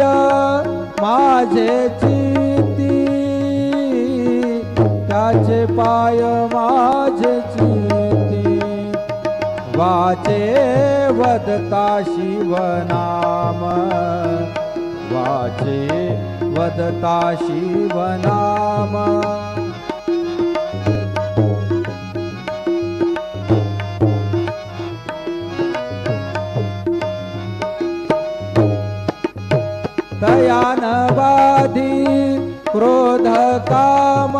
पाय माझे चिती, त्याचे पाय माझे चिती, वाचे वदता शिवनाम, वाचे वदता शिवनाम। तयान बाधी क्रोध काम,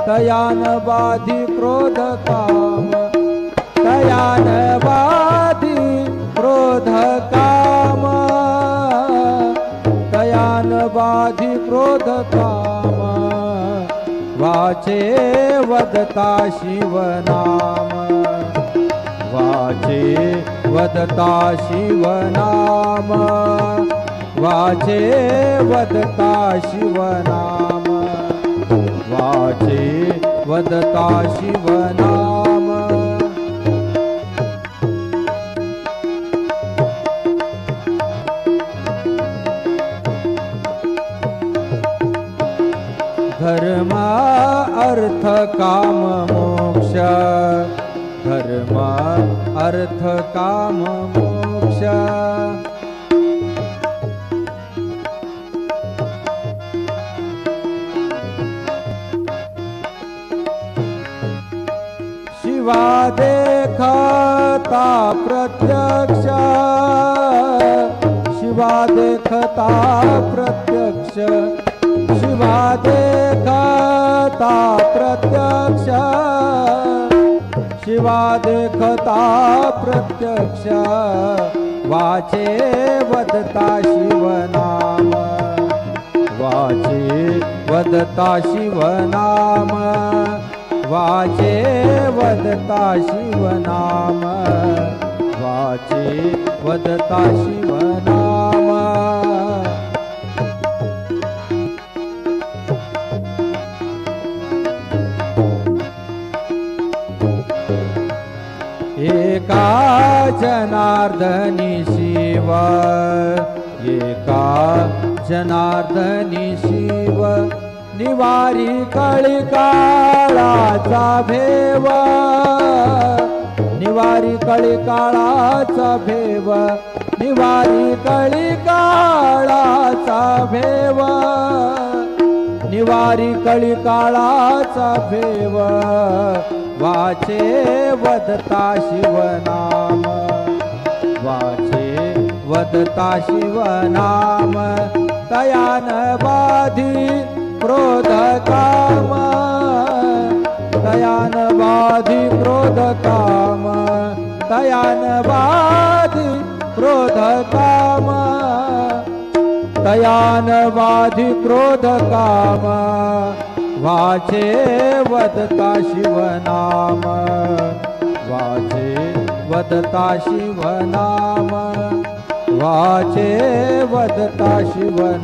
तयान बाधी क्रोध काम, तयान बाधी क्रोध काम, तयान बाधी क्रोध काम, वाचे वदता शिवनाम, वाचे वदता शिवनाम, वाचे वदता शिवनाम, वाचे वदता शिवनाम। धर्म अर्थ काम मोक्ष, धर्म अर्थ काम मोक्ष, शिवा देखता प्रत्यक्ष, शिवा देखता प्रत्यक्ष, शिवा देखता प्रत्यक्ष, शिवा देखता प्रत्यक्ष, वाचे वदता शिवनाम, वाचे वदता शिवनाम, वाचे वदता शिवनाम, वाचे वदता शिवनाम। एका जनार्दनी शिव, एका जनार्दनी शिव, निवारी कळिकाळाचा भेव, निवारी कळिकाळाचा भेव, निवारी कळिकाळाचा भेव, निवारी कळिकाळाचा भेव, वाचे वदता शिवनाम, वाचे वदता शिवनाम, तयान बाधी क्रोध काम, तयान बाधी क्रोध काम, तयान बाधी क्रोध काम, तयान बाधी क्रोध काम, वाचे वदता शिवनाम, वाचे वदता शिवनाम, वाचे वदता शिवनाम।